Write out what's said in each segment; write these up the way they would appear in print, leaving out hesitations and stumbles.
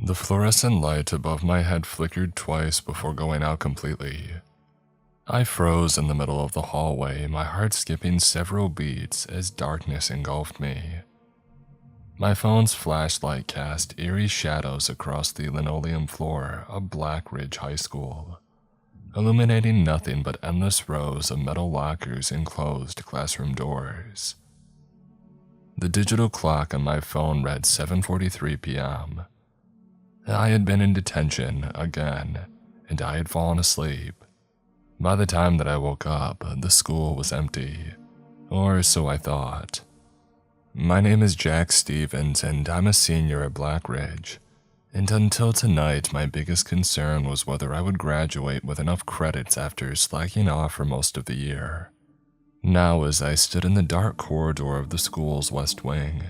The fluorescent light above my head flickered twice before going out completely. I froze in the middle of the hallway, my heart skipping several beats as darkness engulfed me. My phone's flashlight cast eerie shadows across the linoleum floor of Black Ridge High School, illuminating nothing but endless rows of metal lockers and closed classroom doors. The digital clock on my phone read 7:43 p.m. I had been in detention again, and I had fallen asleep. By the time that I woke up, the school was empty, or so I thought. My name is Jack Stevens, and I'm a senior at Black Ridge, and until tonight my biggest concern was whether I would graduate with enough credits after slacking off for most of the year. Now, as I stood in the dark corridor of the school's west wing,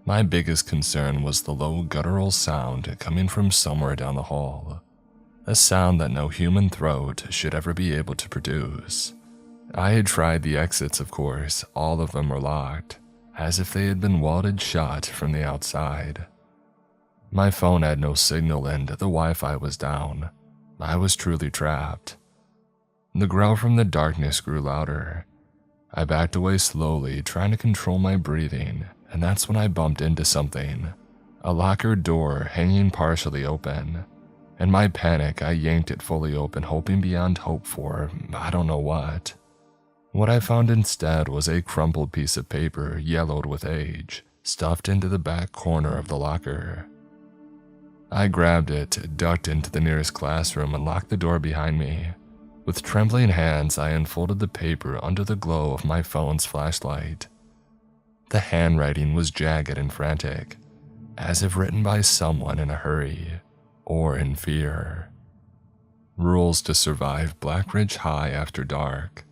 my biggest concern was the low guttural sound coming from somewhere down the hall, a sound that no human throat should ever be able to produce. I had tried the exits, of course. All of them were locked, as if they had been welded shut from the outside. My phone had no signal and the Wi-Fi was down. I was truly trapped. The growl from the darkness grew louder. I backed away slowly, trying to control my breathing, and that's when I bumped into something. A locker door hanging partially open. In my panic, I yanked it fully open, hoping beyond hope for I don't know what. What I found instead was a crumpled piece of paper, yellowed with age, stuffed into the back corner of the locker. I grabbed it, ducked into the nearest classroom, and locked the door behind me. With trembling hands, I unfolded the paper under the glow of my phone's flashlight. The handwriting was jagged and frantic, as if written by someone in a hurry or in fear. Rules to survive Black Ridge High after dark.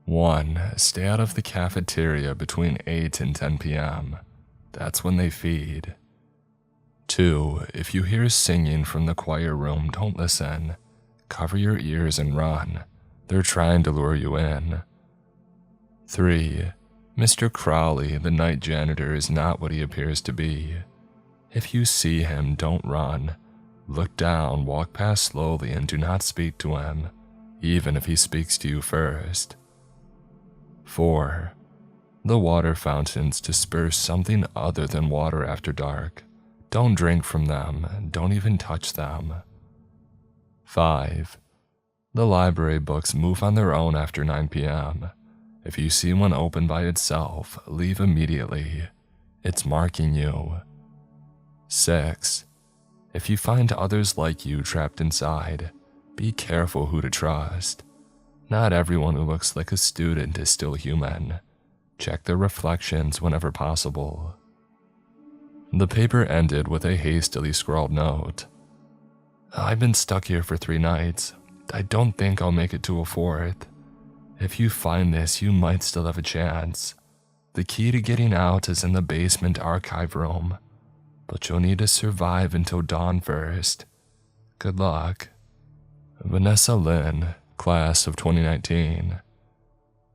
1. Stay out of the cafeteria between 8 and 10 p.m. That's when they feed. 2. If you hear singing from the choir room, don't listen. Cover your ears and run. They're trying to lure you in. 3. Mr. Crowley, the night janitor, is not what he appears to be. If you see him, don't run. Look down, walk past slowly, and do not speak to him, even if he speaks to you first. 4. The water fountains disperse something other than water after dark. Don't drink from them, don't even touch them. 5. The library books move on their own after 9 p.m. If you see one open by itself, leave immediately. It's marking you. 6. If you find others like you trapped inside, be careful who to trust. Not everyone who looks like a student is still human. Check their reflections whenever possible. The paper ended with a hastily scrawled note. I've been stuck here for 3 nights. I don't think I'll make it to a 4th. If you find this, you might still have a chance. The key to getting out is in the basement archive room, but you'll need to survive until dawn first. Good luck. Vanessa Lynn, class of 2019.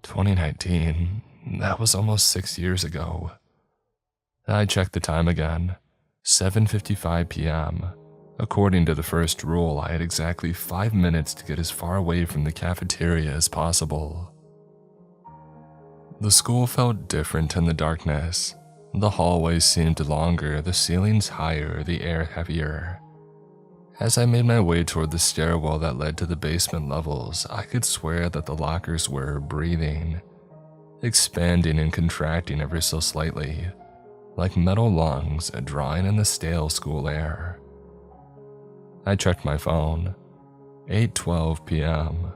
2019? That was almost 6 years ago. I checked the time again. 7:55 p.m. According to the first rule, I had exactly 5 minutes to get as far away from the cafeteria as possible. The school felt different in the darkness. The hallways seemed longer, the ceilings higher, the air heavier. As I made my way toward the stairwell that led to the basement levels, I could swear that the lockers were breathing, expanding and contracting ever so slightly, like metal lungs drawing in the stale school air. I checked my phone. 8:12 p.m.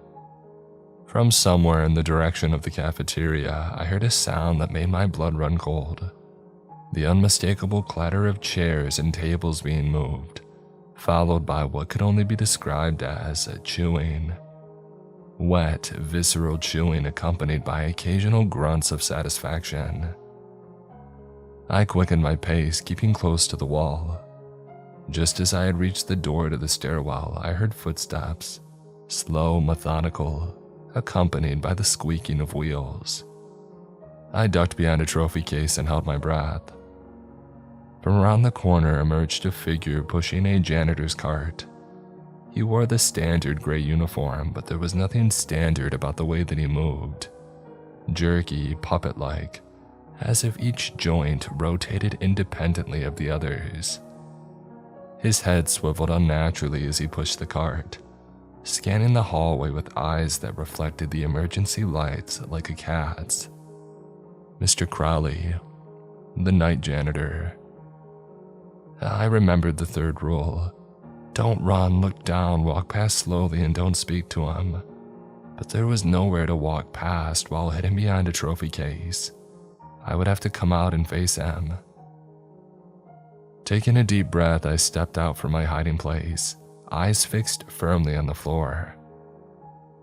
From somewhere in the direction of the cafeteria, I heard a sound that made my blood run cold. The unmistakable clatter of chairs and tables being moved, followed by what could only be described as chewing. Wet, visceral chewing accompanied by occasional grunts of satisfaction. I quickened my pace, keeping close to the wall. Just as I had reached the door to the stairwell, I heard footsteps, slow, methodical, accompanied by the squeaking of wheels. I ducked behind a trophy case and held my breath. From around the corner emerged a figure pushing a janitor's cart. He wore the standard gray uniform, but there was nothing standard about the way that he moved. Jerky, puppet-like, as if each joint rotated independently of the others. His head swiveled unnaturally as he pushed the cart, scanning the hallway with eyes that reflected the emergency lights like a cat's. Mr. Crowley, the night janitor. I remembered the third rule. Don't run, look down, walk past slowly, and don't speak to him. But there was nowhere to walk past while hidden behind a trophy case. I would have to come out and face him. Taking a deep breath, I stepped out from my hiding place, eyes fixed firmly on the floor.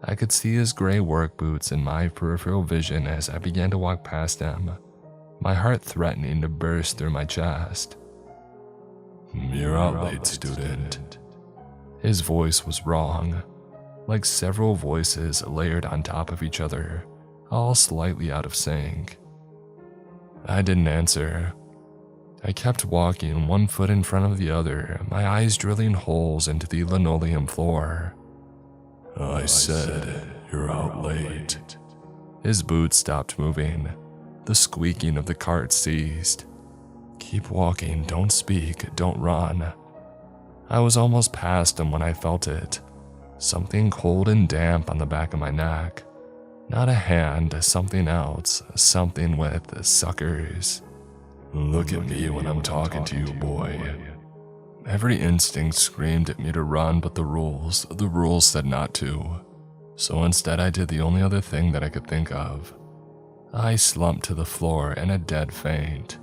I could see his gray work boots in my peripheral vision as I began to walk past him, my heart threatening to burst through my chest. "You're out late, student." His voice was wrong, like several voices layered on top of each other, all slightly out of sync. I didn't answer. I kept walking, one foot in front of the other, my eyes drilling holes into the linoleum floor. "I said you're out late." His boots stopped moving. The squeaking of the cart ceased. Keep walking, don't speak, don't run. I was almost past him when I felt it. Something cold and damp on the back of my neck. Not a hand, something else, something with suckers. "Look at me when I'm talking to you, boy." Every instinct screamed at me to run, but the rules said not to. So instead I did the only other thing that I could think of. I slumped to the floor in a dead faint.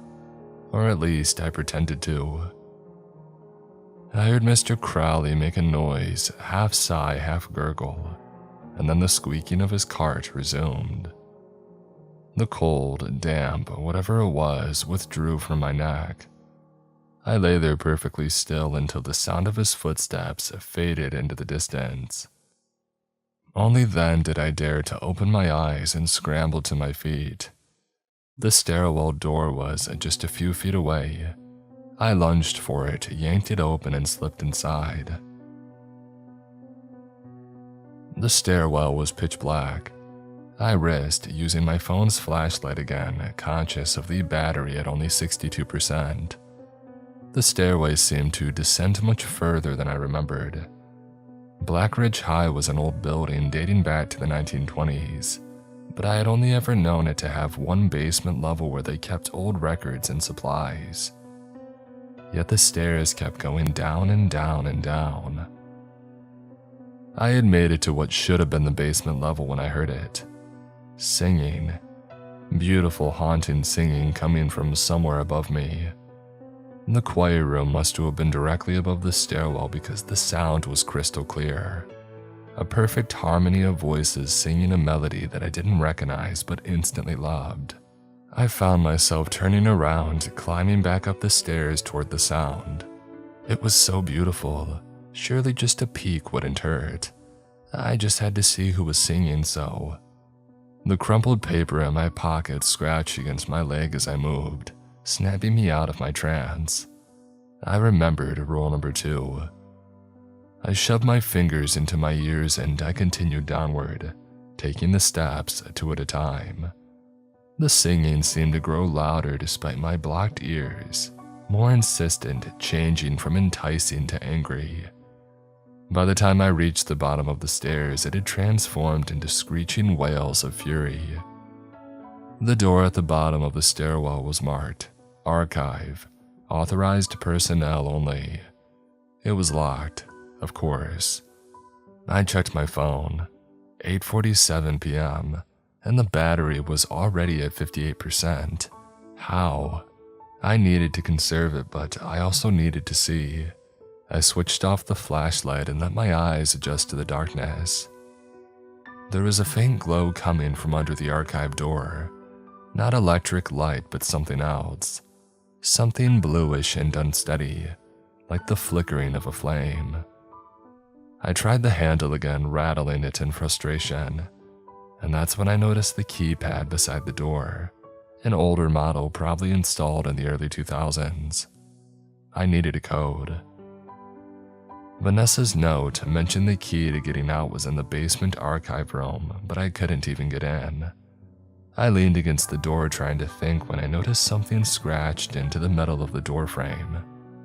Or at least I pretended to. I heard Mr. Crowley make a noise, half sigh, half gurgle, and then the squeaking of his cart resumed. The cold, damp, whatever it was, withdrew from my neck. I lay there perfectly still until the sound of his footsteps faded into the distance. Only then did I dare to open my eyes and scramble to my feet. The stairwell door was just a few feet away. I lunged for it, yanked it open, and slipped inside. The stairwell was pitch black. I risked using my phone's flashlight again, conscious of the battery at only 62%. The stairway seemed to descend much further than I remembered. Blackridge High was an old building dating back to the 1920s, but I had only ever known it to have one basement level where they kept old records and supplies. Yet the stairs kept going down and down and down. I had made it to what should have been the basement level when I heard it. Singing. Beautiful, haunting singing coming from somewhere above me. The choir room must have been directly above the stairwell because the sound was crystal clear. A perfect harmony of voices singing a melody that I didn't recognize but instantly loved. I found myself turning around, climbing back up the stairs toward the sound. It was so beautiful. Surely just a peek wouldn't hurt. I just had to see who was singing, so. The crumpled paper in my pocket scratched against my leg as I moved, snapping me out of my trance. I remembered rule number 2. I shoved my fingers into my ears and I continued downward, taking the steps 2 at a time. The singing seemed to grow louder despite my blocked ears, more insistent, changing from enticing to angry. By the time I reached the bottom of the stairs, it had transformed into screeching wails of fury. The door at the bottom of the stairwell was marked, Archive, Authorized Personnel Only. It was locked, of course. I checked my phone, 8:47 p.m., and the battery was already at 58%. How? I needed to conserve it, but I also needed to see. I switched off the flashlight and let my eyes adjust to the darkness. There was a faint glow coming from under the archive door. Not electric light, but something else. Something bluish and unsteady, like the flickering of a flame. I tried the handle again, rattling it in frustration. And that's when I noticed the keypad beside the door, an older model probably installed in the early 2000s. I needed a code. Vanessa's note mentioned the key to getting out was in the basement archive room, but I couldn't even get in. I leaned against the door trying to think when I noticed something scratched into the metal of the door frame.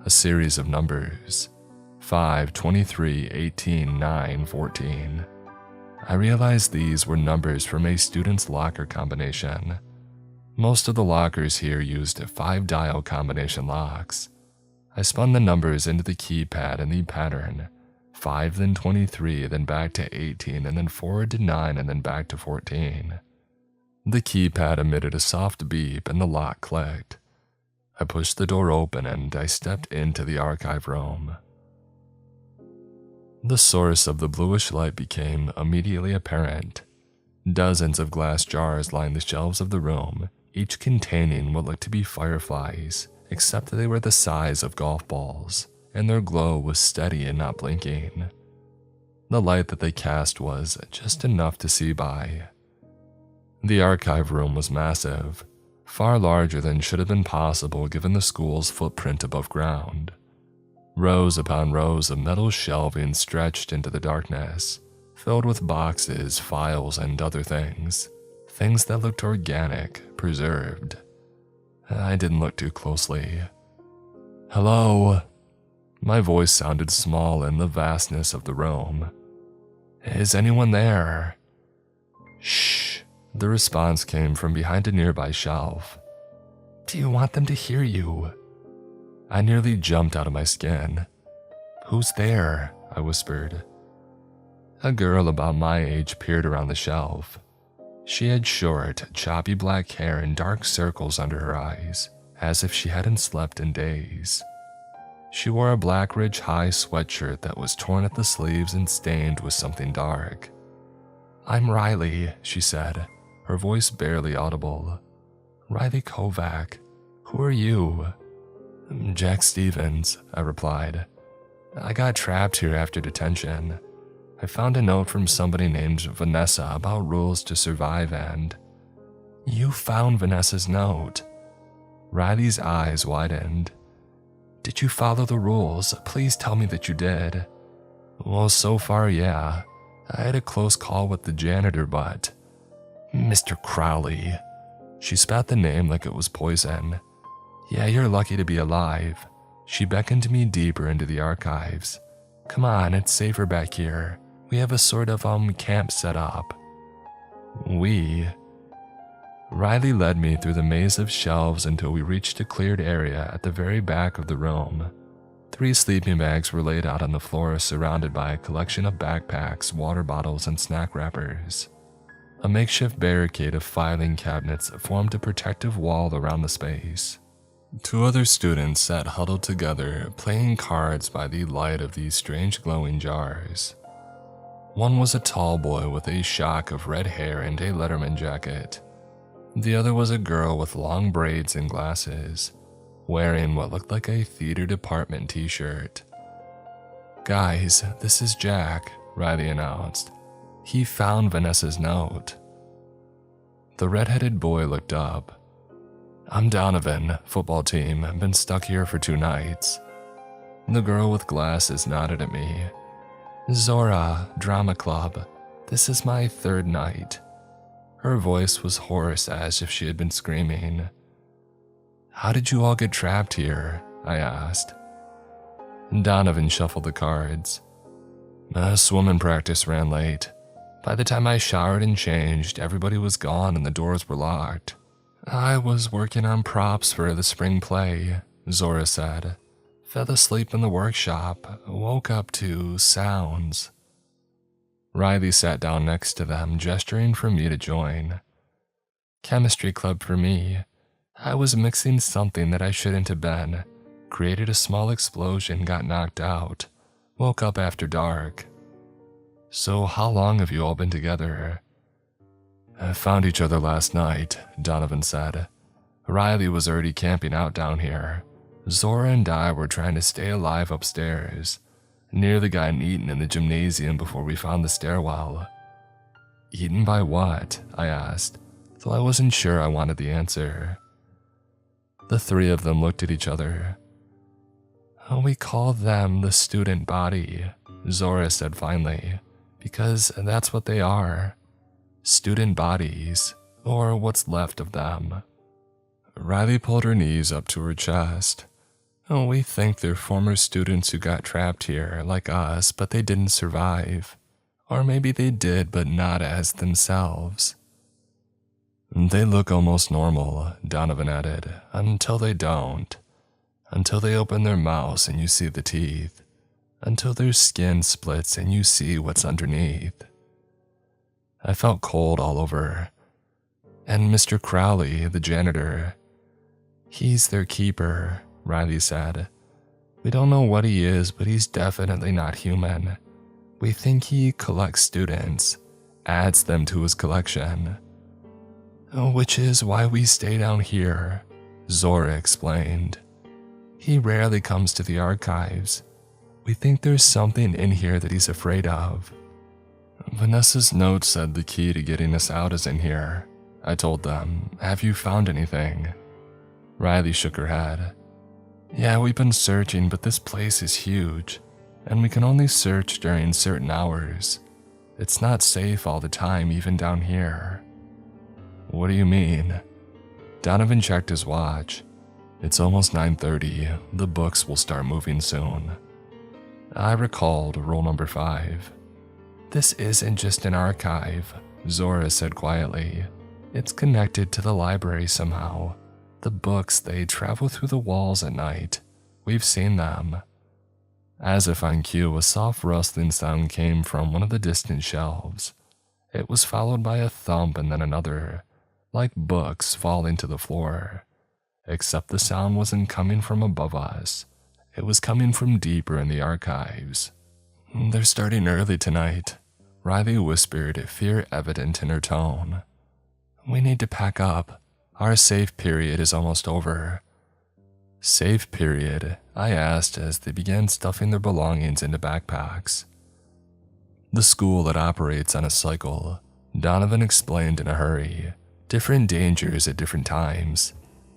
A series of numbers. 5, 23, 18, 9, 14. I realized these were numbers from a student's locker combination. Most of the lockers here used 5-dial combination locks. I spun the numbers into the keypad in the pattern. 5, then 23, then back to 18, and then forward to 9, and then back to 14. The keypad emitted a soft beep and the lock clicked. I pushed the door open and I stepped into the archive room. The source of the bluish light became immediately apparent. Dozens of glass jars lined the shelves of the room, each containing what looked to be fireflies, except that they were the size of golf balls, and their glow was steady and not blinking. The light that they cast was just enough to see by. The archive room was massive, far larger than should have been possible given the school's footprint above ground. Rows upon rows of metal shelving stretched into the darkness, filled with boxes, files, and other things. Things that looked organic, preserved. I didn't look too closely. "Hello?" My voice sounded small in the vastness of the room. "Is anyone there?" "Shh." The response came from behind a nearby shelf. "Do you want them to hear you?" I nearly jumped out of my skin. "Who's there?" I whispered. A girl about my age peered around the shelf. She had short, choppy black hair and dark circles under her eyes, as if she hadn't slept in days. She wore a black ridge high sweatshirt that was torn at the sleeves and stained with something dark. "I'm Riley," she said, her voice barely audible. "Riley Kovac. Who are you?" "Jack Stevens," I replied. "I got trapped here after detention. I found a note from somebody named Vanessa about rules to survive and..." "You found Vanessa's note?" Riley's eyes widened. "Did you follow the rules? Please tell me that you did." "Well, so far, yeah. I had a close call with the janitor, but..." "Mr. Crowley." She spat the name like it was poison. "Yeah, you're lucky to be alive." She beckoned me deeper into the archives. "Come on, it's safer back here. We have a sort of camp set up." "We?" Riley led me through the maze of shelves until we reached a cleared area at the very back of the room. 3 sleeping bags were laid out on the floor, surrounded by a collection of backpacks, water bottles, and snack wrappers. A makeshift barricade of filing cabinets formed a protective wall around the space. 2 other students sat huddled together, playing cards by the light of these strange glowing jars. One was a tall boy with a shock of red hair and a Letterman jacket. The other was a girl with long braids and glasses, wearing what looked like a theater department t-shirt. "Guys, this is Jack," Riley announced. "He found Vanessa's note." The red-headed boy looked up. "I'm Donovan, football team. I've been stuck here for 2 nights. The girl with glasses nodded at me. "Zora, drama club. This is my 3rd night." Her voice was hoarse as if she had been screaming. "How did you all get trapped here?" I asked. Donovan shuffled the cards. Swimming practice ran late. By the time I showered and changed, everybody was gone and the doors were locked. "I was working on props for the spring play," Zora said. "Fell asleep in the workshop, woke up to sounds." Riley sat down next to them, gesturing for me to join. "Chemistry club for me. I was mixing something that I shouldn't have been. Created a small explosion, got knocked out. Woke up after dark." "So how long have you all been together?" "Found each other last night," Donovan said. "Riley was already camping out down here. Zora and I were trying to stay alive upstairs. Nearly got eaten in the gymnasium before we found the stairwell." "Eaten by what?" I asked, though I wasn't sure I wanted the answer. The 3 of them looked at each other. We call them the student body, Zora said finally, because that's what they are. Student bodies, or what's left of them. Riley pulled her knees up to her chest. We think they're former students who got trapped here, like us, but they didn't survive. Or maybe they did, but not as themselves. They look almost normal, Donovan added, until they don't. Until they open their mouths and you see the teeth. Until their skin splits and you see what's underneath. I felt cold all over. And Mr. Crowley, the janitor, he's their keeper, Riley said. We don't know what he is, but he's definitely not human. We think he collects students, adds them to his collection. Which is why we stay down here, Zora explained. He rarely comes to the archives. We think there's something in here that he's afraid of. Vanessa's note said the key to getting us out is in here. I told them, have you found anything? Riley shook her head. Yeah, we've been searching, but this place is huge, and we can only search during certain hours. It's not safe all the time, even down here. What do you mean? Donovan checked his watch. It's almost 9:30. The books will start moving soon. I recalled rule number 5. This isn't just an archive, Zora said quietly. It's connected to the library somehow. The books, they travel through the walls at night. We've seen them. As if on cue, a soft rustling sound came from one of the distant shelves. It was followed by a thump and then another, like books falling to the floor. Except the sound wasn't coming from above us. It was coming from deeper in the archives. They're starting early tonight, Riley whispered, fear evident in her tone. We need to pack up. Our safe period is almost over. Safe period? I asked as they began stuffing their belongings into backpacks. The school that operates on a cycle, Donovan explained in a hurry. Different dangers at different times.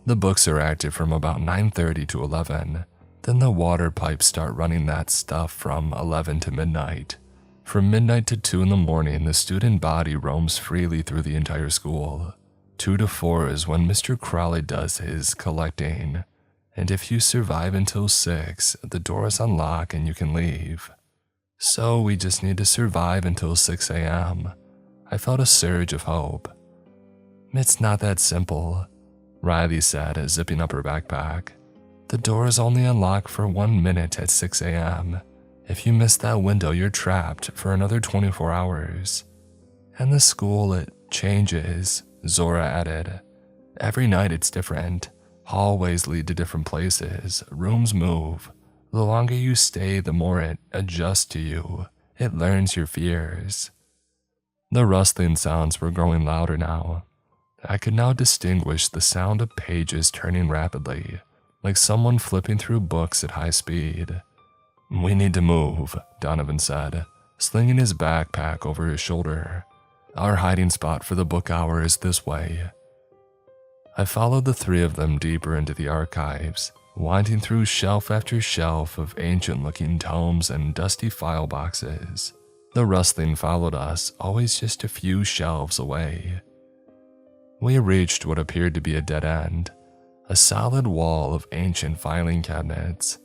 The books are active from about 9:30 to 11. Then the water pipes start running that stuff from 11 to midnight. From midnight to 2 in the morning, the student body roams freely through the entire school. 2 to 4 is when Mr. Crowley does his collecting. And if you survive until 6, the doors unlock and you can leave. So we just need to survive until 6 a.m. I felt a surge of hope. It's not that simple, Riley said, zipping up her backpack. The doors only unlock for 1 minute at 6 a.m. If you miss that window, you're trapped for another 24 hours. And the school, it changes, Zora added. Every night it's different. Hallways lead to different places. Rooms move. The longer you stay, the more it adjusts to you. It learns your fears. The rustling sounds were growing louder now. I could now distinguish the sound of pages turning rapidly, like someone flipping through books at high speed. We need to move, Donovan said, slinging his backpack over his shoulder. Our hiding spot for the book hour is this way. I followed the 3 of them deeper into the archives, winding through shelf after shelf of ancient-looking tomes and dusty file boxes. The rustling followed us, always just a few shelves away. We reached what appeared to be a dead end, a solid wall of ancient filing cabinets.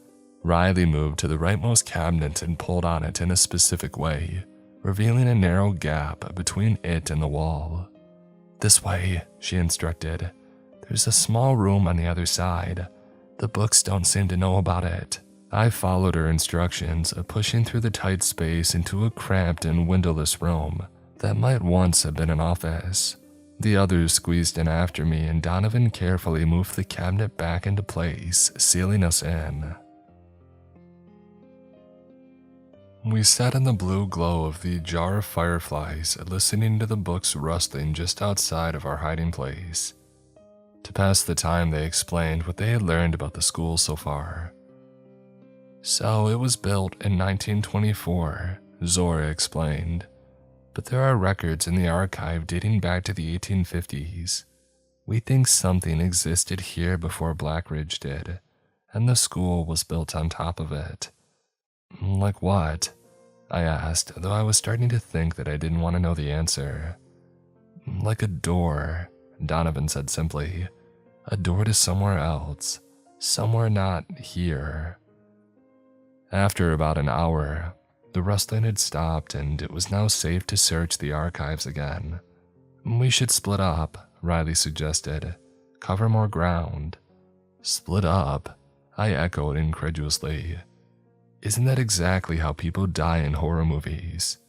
Riley moved to the rightmost cabinet and pulled on it in a specific way, revealing a narrow gap between it and the wall. This way, she instructed. There's a small room on the other side. The books don't seem to know about it. I followed her instructions, pushing through the tight space into a cramped and windowless room that might once have been an office. The others squeezed in after me, and Donovan carefully moved the cabinet back into place, sealing us in. We sat in the blue glow of the jar of fireflies, listening to the books rustling just outside of our hiding place. To pass the time, they explained what they had learned about the school so far. So it was built in 1924, Zora explained. But there are records in the archive dating back to the 1850s. We think something existed here before Blackridge did, and the school was built on top of it. Like what? I asked, though I was starting to think that I didn't want to know the answer. Like a door, Donovan said simply. A door to somewhere else, somewhere not here. After about an hour, the rustling had stopped and it was now safe to search the archives again. We should split up, Riley suggested. Cover more ground. Split up? I echoed incredulously. Isn't that exactly how people die in horror movies?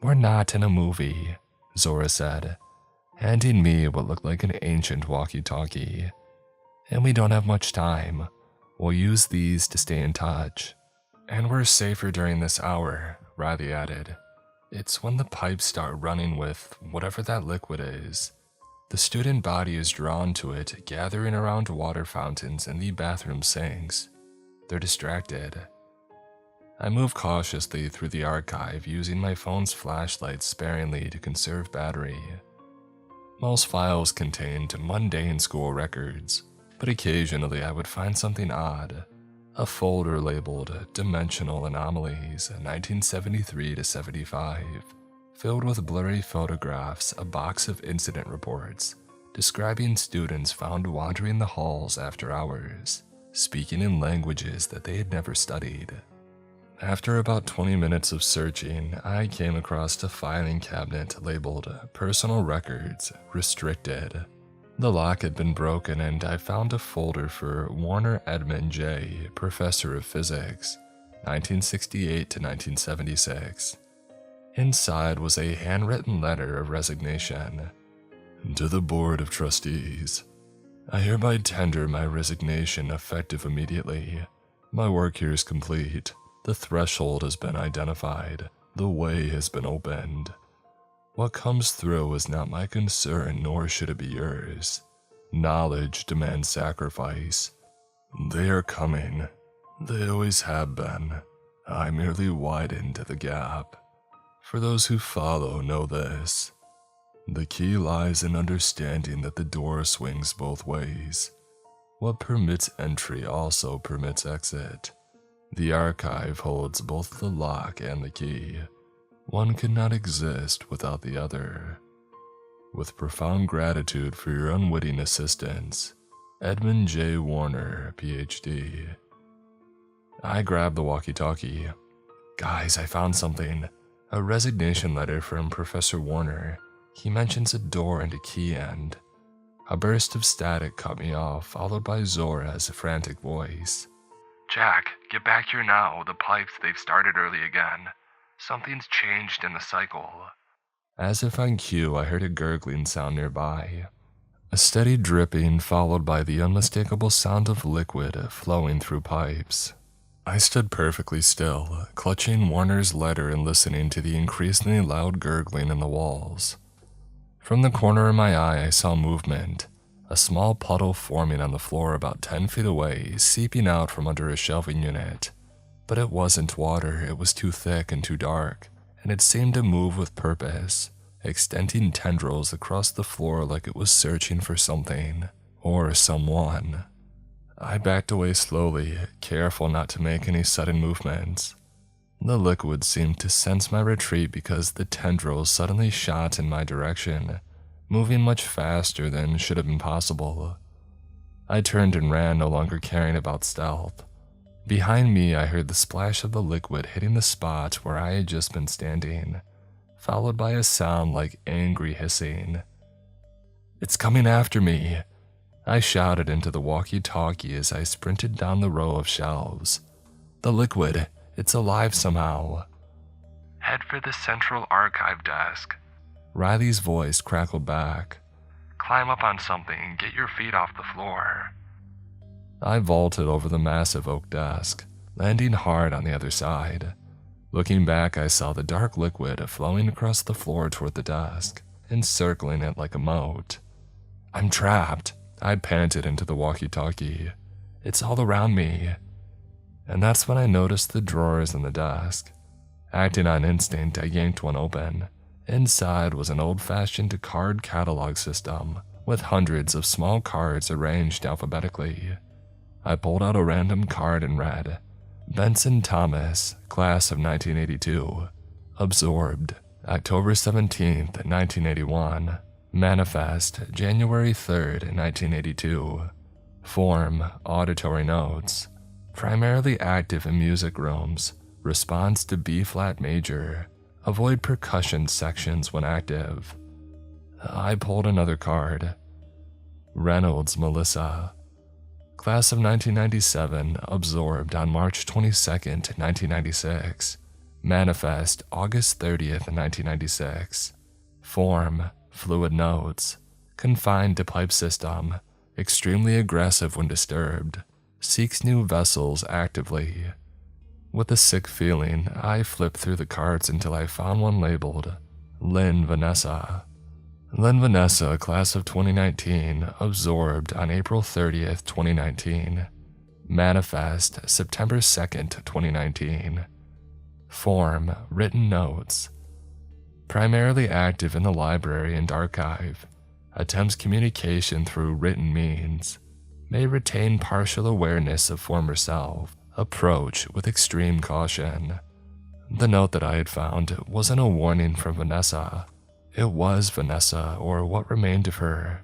We're not in a movie, Zora said, handing me what looked like an ancient walkie-talkie. And we don't have much time. We'll use these to stay in touch. And we're safer during this hour, Riley added. It's when the pipes start running with whatever that liquid is. The student body is drawn to it, gathering around water fountains and the bathroom sinks. They're distracted. I move cautiously through the archive, using my phone's flashlight sparingly to conserve battery. Most files contained mundane school records, but occasionally I would find something odd. A folder labeled Dimensional Anomalies 1973 to 75, filled with blurry photographs, a box of incident reports, describing students found wandering the halls after hours, speaking in languages that they had never studied. After about 20 minutes of searching, I came across a filing cabinet labeled Personal Records, Restricted. The lock had been broken and I found a folder for Warner Edmund J., Professor of Physics, 1968 to 1976. Inside was a handwritten letter of resignation. To the Board of Trustees, I hereby tender my resignation effective immediately. My work here is complete. The threshold has been identified. The way has been opened. What comes through is not my concern, nor should it be yours. Knowledge demands sacrifice. They are coming. They always have been. I merely widened the gap. For those who follow know this. The key lies in understanding that the door swings both ways. What permits entry also permits exit. The archive holds both the lock and the key. One cannot exist without the other. With profound gratitude for your unwitting assistance, Edmund J. Warner, Ph.D. I grabbed the walkie-talkie. Guys, I found something. A resignation letter from Professor Warner. He mentions a door and a key end. A burst of static cut me off, followed by Zora's frantic voice. Jack, get back here now. The pipes, they've started early again. Something's changed in the cycle. As if on cue, I heard a gurgling sound nearby. A steady dripping followed by the unmistakable sound of liquid flowing through pipes. I stood perfectly still, clutching Warner's letter and listening to the increasingly loud gurgling in the walls. From the corner of my eye, I saw movement. A small puddle forming on the floor about 10 feet away, seeping out from under a shelving unit. But it wasn't water, it was too thick and too dark, and it seemed to move with purpose, extending tendrils across the floor like it was searching for something, or someone. I backed away slowly, careful not to make any sudden movements. The liquid seemed to sense my retreat because the tendrils suddenly shot in my direction, moving much faster than should have been possible. I turned and ran, no longer caring about stealth. Behind me, I heard the splash of the liquid hitting the spot where I had just been standing, followed by a sound like angry hissing. "It's coming after me!" I shouted into the walkie-talkie as I sprinted down the row of shelves. "The liquid, it's alive somehow." "Head for the central archive desk." Riley's voice crackled back. "Climb up on something, get your feet off the floor." I vaulted over the massive oak desk, landing hard on the other side. Looking back, I saw the dark liquid flowing across the floor toward the desk, encircling it like a moat. "I'm trapped," I panted into the walkie-talkie. "It's all around me." And that's when I noticed the drawers in the desk. Acting on instinct, I yanked one open. Inside was an old-fashioned card catalog system, with hundreds of small cards arranged alphabetically. I pulled out a random card and read, Benson Thomas, class of 1982. Absorbed, October 17th, 1981. Manifest, January 3rd, 1982. Form, auditory notes. Primarily active in music rooms. Response to B-flat major. Avoid percussion sections when active. I pulled another card. Reynolds Melissa. Class of 1997, absorbed on March 22nd, 1996. Manifest, August 30th, 1996. Form, fluid notes. Confined to pipe system. Extremely aggressive when disturbed. Seeks new vessels actively. With a sick feeling, I flipped through the cards until I found one labeled Lynn Vanessa. Lynn Vanessa, class of 2019, absorbed on April 30th, 2019. Manifest, September 2nd, 2019. Form, written notes. Primarily active in the library and archive. Attempts communication through written means. May retain partial awareness of former self. Approach with extreme caution. The note that I had found wasn't a warning from Vanessa. It was Vanessa, or what remained of her.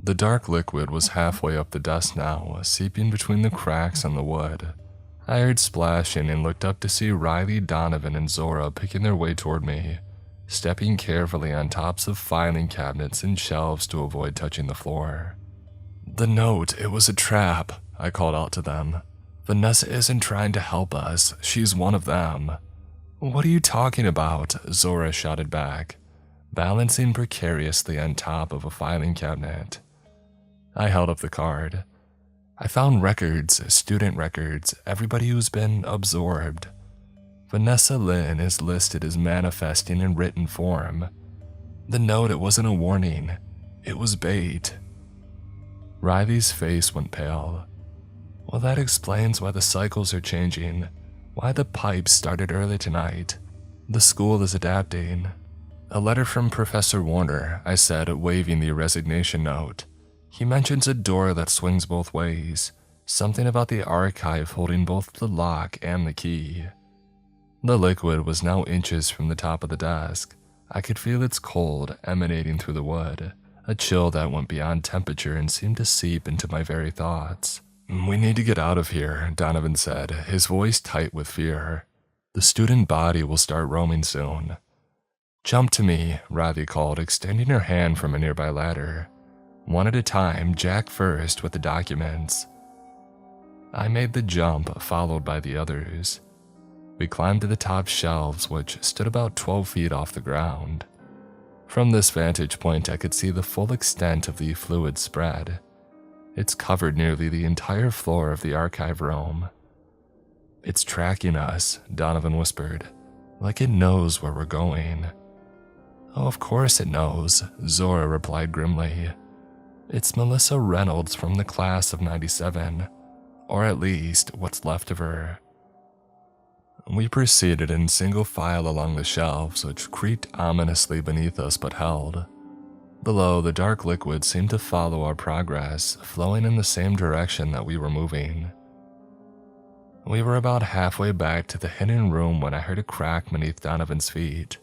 The dark liquid was halfway up the desk now, seeping between the cracks in the wood. I heard splashing and looked up to see Riley, Donovan, and Zora picking their way toward me, stepping carefully on tops of filing cabinets and shelves to avoid touching the floor. The note, it was a trap, I called out to them. Vanessa isn't trying to help us, she's one of them. What are you talking about? Zora shouted back, balancing precariously on top of a filing cabinet. I held up the card. I found records, student records, everybody who's been absorbed. Vanessa Lynn is listed as manifesting in written form. The note, it wasn't a warning. It was bait. Riley's face went pale. Well, that explains why the cycles are changing, why the pipes started early tonight. The school is adapting. A letter from Professor Warner, I said, waving the resignation note. He mentions a door that swings both ways, something about the archive holding both the lock and the key. The liquid was now inches from the top of the desk. I could feel its cold emanating through the wood, a chill that went beyond temperature and seemed to seep into my very thoughts. We need to get out of here, Donovan said, his voice tight with fear. The student body will start roaming soon. Jump to me, Riley called, extending her hand from a nearby ladder. One at a time, Jack first with the documents. I made the jump, followed by the others. We climbed to the top shelves, which stood about 12 feet off the ground. From this vantage point, I could see the full extent of the fluid spread. It's covered nearly the entire floor of the archive room. It's tracking us, Donovan whispered, like it knows where we're going. Oh, of course it knows, Zora replied grimly. It's Melissa Reynolds from the class of 97, or at least what's left of her. We proceeded in single file along the shelves, which creaked ominously beneath us but held. Below, the dark liquid seemed to follow our progress, flowing in the same direction that we were moving. We were about halfway back to the hidden room when I heard a crack beneath Donovan's feet.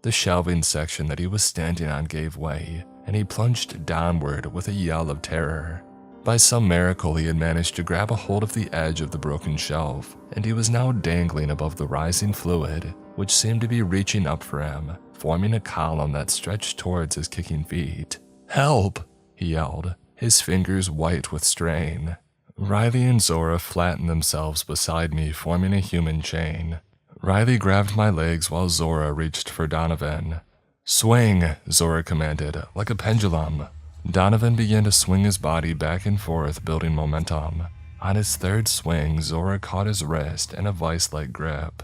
The shelving section that he was standing on gave way, and he plunged downward with a yell of terror. By some miracle, he had managed to grab a hold of the edge of the broken shelf, and he was now dangling above the rising fluid, which seemed to be reaching up for him, forming a column that stretched towards his kicking feet. "Help!" he yelled, his fingers white with strain. Riley and Zora flattened themselves beside me, forming a human chain. Riley grabbed my legs while Zora reached for Donovan. "Swing," Zora commanded, like a pendulum. Donovan began to swing his body back and forth, building momentum. On his third swing, Zora caught his wrist in a vice-like grip.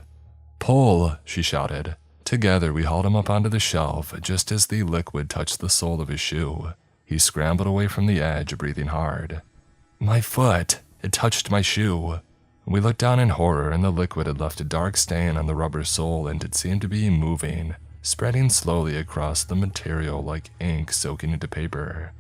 "Pull," she shouted. Together, we hauled him up onto the shelf just as the liquid touched the sole of his shoe. He scrambled away from the edge, breathing hard. "My foot! It touched my shoe!" We looked down in horror, and the liquid had left a dark stain on the rubber sole, and it seemed to be moving, spreading slowly across the material like ink soaking into paper.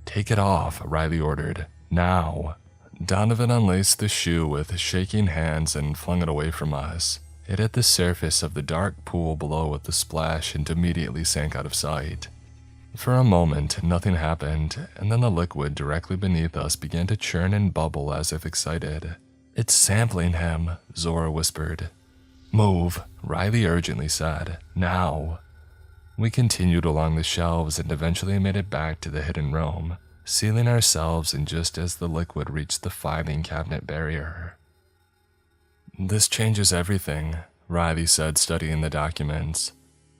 "Take it off," Riley ordered. "Now." Donovan unlaced the shoe with shaking hands and flung it away from us. It hit the surface of the dark pool below with a splash and immediately sank out of sight. For a moment, nothing happened, and then the liquid directly beneath us began to churn and bubble as if excited. "It's sampling him," Zora whispered. "Move," Riley urgently said. "Now." We continued along the shelves and eventually made it back to the hidden room, sealing ourselves in just as the liquid reached the filing cabinet barrier. "This changes everything," Riley said, studying the documents.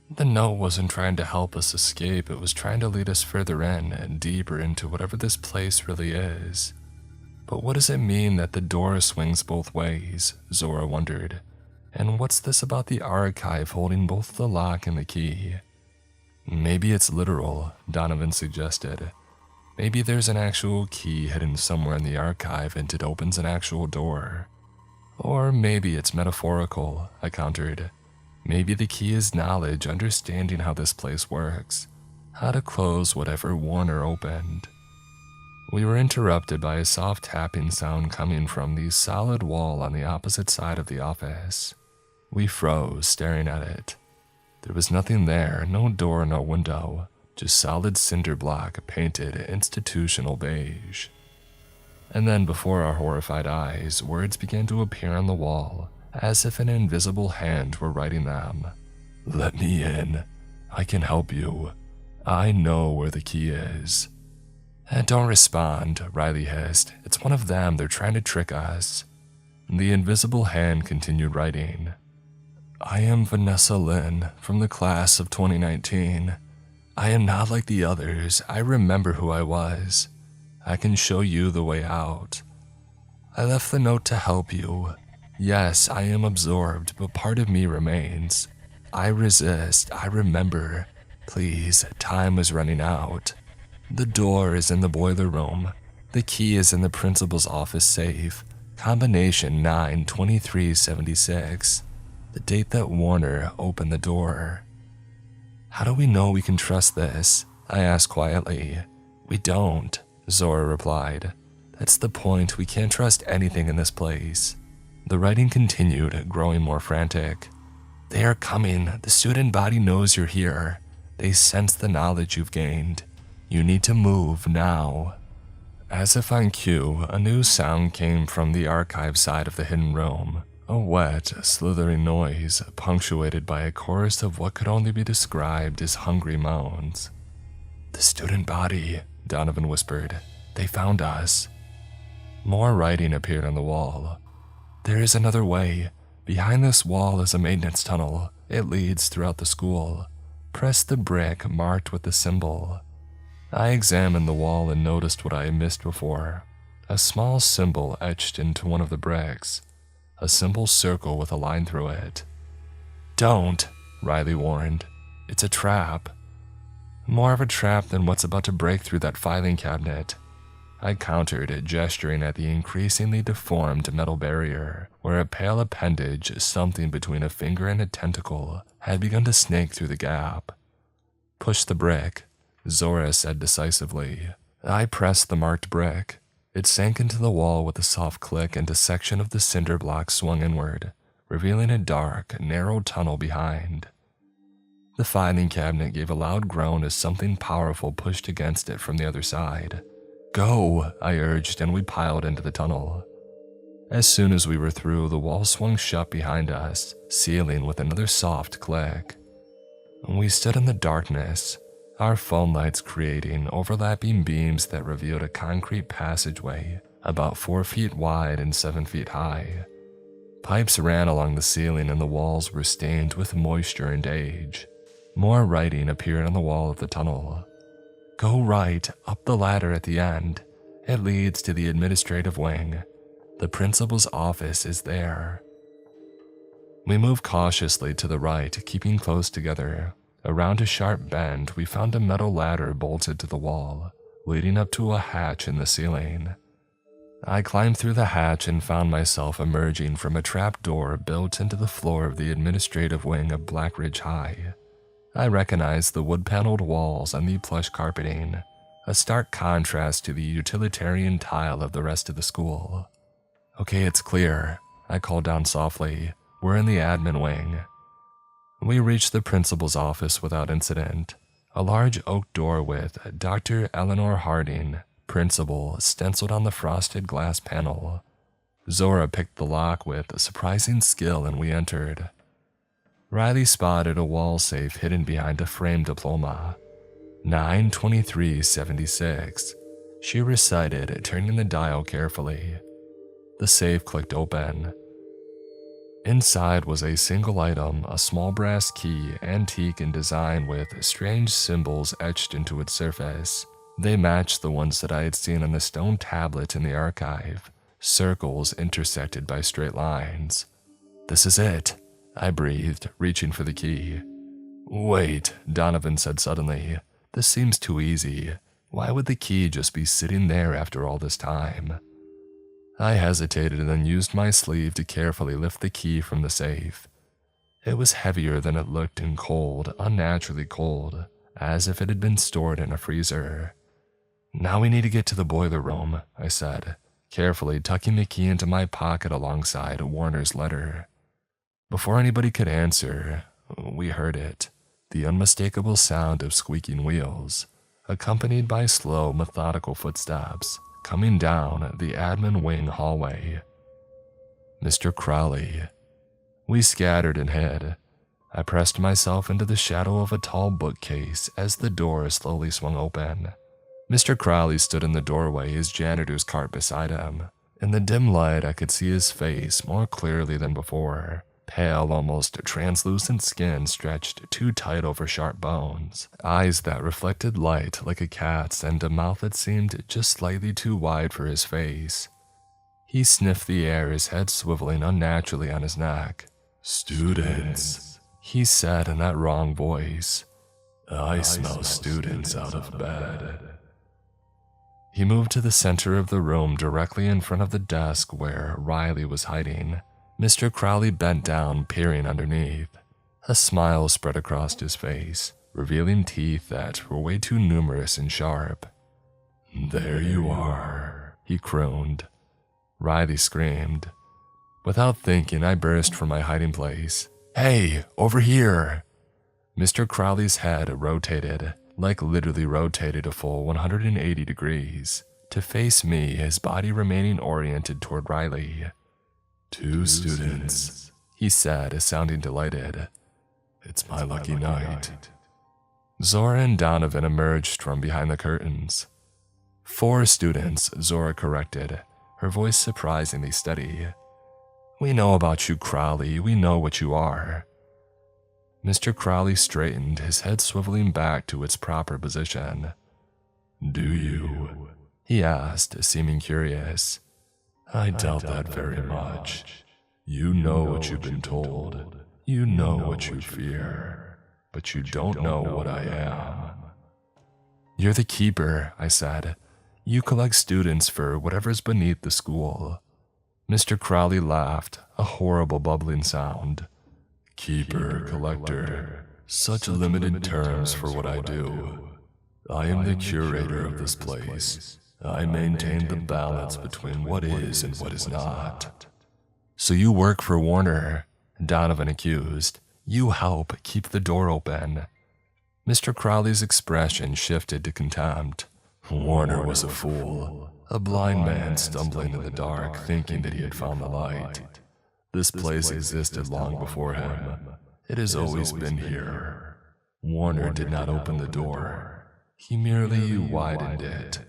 "The note wasn't trying to help us escape, it was trying to lead us further in and deeper into whatever this place really is. But what does it mean that the door swings both ways?" Zora wondered. "And what's this about the archive holding both the lock and the key?" "Maybe it's literal," Donovan suggested. "Maybe there's an actual key hidden somewhere in the archive and it opens an actual door. Or maybe it's metaphorical," I countered. "Maybe the key is knowledge, understanding how this place works, how to close whatever Warner opened." We were interrupted by a soft tapping sound coming from the solid wall on the opposite side of the office. We froze, staring at it. There was nothing there, no door, no window, just solid cinder block painted institutional beige. And then before our horrified eyes, words began to appear on the wall, as if an invisible hand were writing them. "Let me in. I can help you. I know where the key is." "Don't respond," Riley hissed. "It's one of them, they're trying to trick us." The invisible hand continued writing. "I am Vanessa Lynn, from the class of 2019. I am not like the others. I remember who I was. I can show you the way out. I left the note to help you. Yes, I am absorbed, but part of me remains. I resist. I remember. Please, time is running out. The door is in the boiler room. The key is in the principal's office safe. Combination 92376. The date that Warner opened the door." "How do we know we can trust this?" I asked quietly. "We don't," Zora replied. "That's the point, we can't trust anything in this place." The writing continued, growing more frantic. "They are coming. The student body knows you're here. They sense the knowledge you've gained. You need to move now." As if on cue, a new sound came from the archive side of the hidden room. A wet, slithering noise, punctuated by a chorus of what could only be described as hungry moans. "The student body," Donovan whispered. "They found us." More writing appeared on the wall. "There is another way. Behind this wall is a maintenance tunnel. It leads throughout the school. Press the brick marked with the symbol." I examined the wall and noticed what I had missed before. A small symbol etched into one of the bricks. A simple circle with a line through it. "Don't," Riley warned. "It's a trap." "More of a trap than what's about to break through that filing cabinet," I countered, gesturing at the increasingly deformed metal barrier, where a pale appendage, something between a finger and a tentacle, had begun to snake through the gap. "Push the brick," Zora said decisively. I pressed the marked brick. It sank into the wall with a soft click, and a section of the cinder block swung inward, revealing a dark, narrow tunnel behind. The filing cabinet gave a loud groan as something powerful pushed against it from the other side. "Go," I urged, and we piled into the tunnel. As soon as we were through, the wall swung shut behind us, sealing with another soft click. We stood in the darkness, our phone lights creating overlapping beams that revealed a concrete passageway about 4 feet wide and 7 feet high. Pipes ran along the ceiling and the walls were stained with moisture and age. More writing appeared on the wall of the tunnel. "Go right, up the ladder at the end. It leads to the administrative wing. The principal's office is there." We moved cautiously to the right, keeping close together. Around a sharp bend, we found a metal ladder bolted to the wall, leading up to a hatch in the ceiling. I climbed through the hatch and found myself emerging from a trap door built into the floor of the administrative wing of Blackridge High. I recognized the wood-paneled walls and the plush carpeting. a stark contrast to the utilitarian tile of the rest of the school. "Okay, it's clear," I called down softly. "We're in the admin wing." We reached the principal's office without incident. A large oak door with Dr. Eleanor Harding, principal, stenciled on the frosted glass panel. Zora picked the lock with surprising skill and we entered. Riley spotted a wall safe hidden behind a framed diploma. 92376. She recited, turning the dial carefully. The safe clicked open. Inside was a single item, a small brass key, antique in design with strange symbols etched into its surface. They matched the ones that I had seen on the stone tablet in the archive, circles intersected by straight lines. "This is it," I breathed, reaching for the key. "Wait," Donovan said suddenly. "This seems too easy. Why would the key just be sitting there after all this time?" I hesitated and then used my sleeve to carefully lift the key from the safe. It was heavier than it looked and cold, unnaturally cold, as if it had been stored in a freezer. "Now we need to get to the boiler room," I said, carefully tucking the key into my pocket alongside Warner's letter. Before anybody could answer, we heard it, the unmistakable sound of squeaking wheels, accompanied by slow, methodical footsteps coming down the admin wing hallway. Mr. Crowley. We scattered and hid. I pressed myself into the shadow of a tall bookcase as the door slowly swung open. Mr. Crowley stood in the doorway, his janitor's cart beside him. In the dim light, I could see his face more clearly than before. Pale, almost translucent skin stretched too tight over sharp bones, eyes that reflected light like a cat's, and a mouth that seemed just slightly too wide for his face. He sniffed the air, his head swiveling unnaturally on his neck. "Students," he said in that wrong voice. I smell students out of bed." He moved to the center of the room directly in front of the desk where Riley was hiding. Mr. Crowley bent down, peering underneath. A smile spread across his face, revealing teeth that were way too numerous and sharp. "There you are," he crooned. Riley screamed. Without thinking, I burst from my hiding place. "Hey, over here!" Mr. Crowley's head rotated, like literally rotated a full 180 degrees, to face me, his body remaining oriented toward Riley. "Two students," he said, sounding delighted. "It's my lucky night." Zora and Donovan emerged from behind the curtains. "4 students," Zora corrected, her voice surprisingly steady. "We know about you, Crowley. We know what you are." Mr. Crowley straightened, his head swiveling back to its proper position. "Do you?" he asked, seeming curious. I doubt that very much. You know what you've been told. You know what you fear. But you don't know what I am. "You're the keeper," I said. "You collect students for whatever's beneath the school." Mr. Crowley laughed, a horrible bubbling sound. "Keeper, collector, such limited terms for what I do. I am the curator of this place. I maintain the balance between what is and what is not." "So you work for Warner," Donovan accused. "You help keep the door open." Mr. Crowley's expression shifted to contempt. "Warner was a fool, a blind man stumbling in the dark thinking that he had found the light. This place existed long before him. It has always been here. Warner did not open the door. He merely widened it."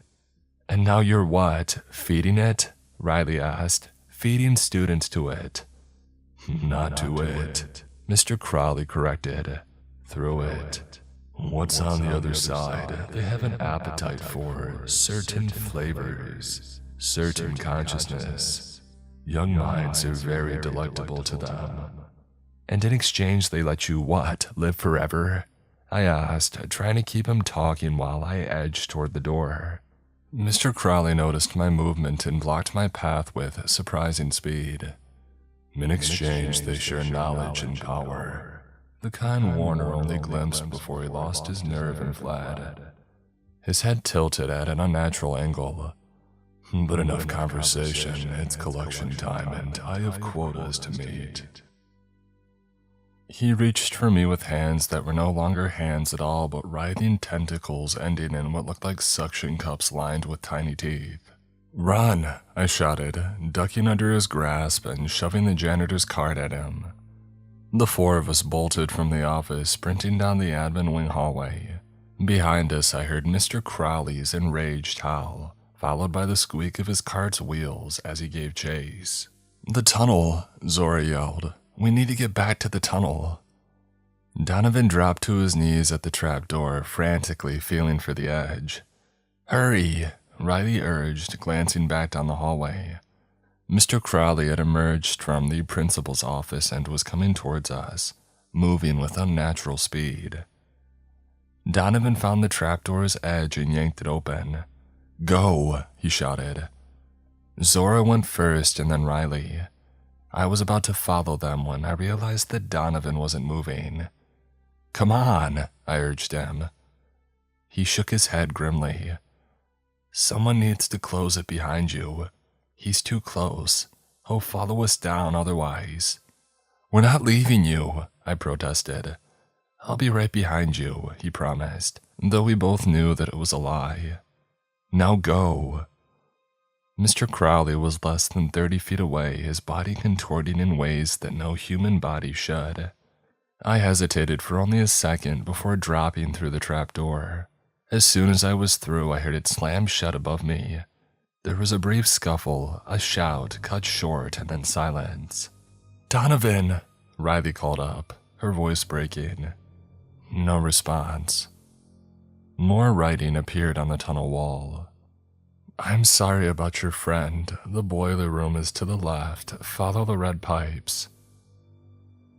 "And now you're what, feeding it?" Riley asked. "Feeding students to it." "Not to it," Mr. Crowley corrected. "Through it. What's on the other side? They have an appetite for certain flavors, certain consciousness. Young minds are very delectable to them." "And in exchange they let you what, live forever?" I asked, trying to keep him talking while I edged toward the door. Mr. Crowley noticed my movement and blocked my path with surprising speed. "In exchange, they share knowledge and power, the kind Warner only glimpsed before he lost his nerve and fled. his head tilted at an unnatural angle. But enough conversation, it's collection time and I have quotas to meet. He reached for me with hands that were no longer hands at all, but writhing tentacles ending in what looked like suction cups lined with tiny teeth. "Run!" I shouted, ducking under his grasp and shoving the janitor's cart at him. The four of us bolted from the office, sprinting down the admin wing hallway. Behind us, I heard Mr. Crowley's enraged howl, followed by the squeak of his cart's wheels as he gave chase. "The tunnel!" Zora yelled. "We need to get back to the tunnel." Donovan dropped to his knees at the trapdoor, frantically feeling for the edge. "Hurry!" Riley urged, glancing back down the hallway. Mr. Crowley had emerged from the principal's office and was coming towards us, moving with unnatural speed. Donovan found the trapdoor's edge and yanked it open. "Go!" he shouted. Zora went first and then Riley. I was about to follow them when I realized that Donovan wasn't moving. "Come on," I urged him. He shook his head grimly. "Someone needs to close it behind you. He's too close. He'll follow us down otherwise." "We're not leaving you," I protested. "I'll be right behind you," he promised, though we both knew that it was a lie. "Now go." Mr. Crowley was less than 30 feet away, his body contorting in ways that no human body should. I hesitated for only a second before dropping through the trapdoor. As soon as I was through, I heard it slam shut above me. There was a brief scuffle, a shout cut short, and then silence. "Donovan!" Riley called up, her voice breaking. No response. More writing appeared on the tunnel wall. "I'm sorry about your friend. The boiler room is to the left. Follow the red pipes."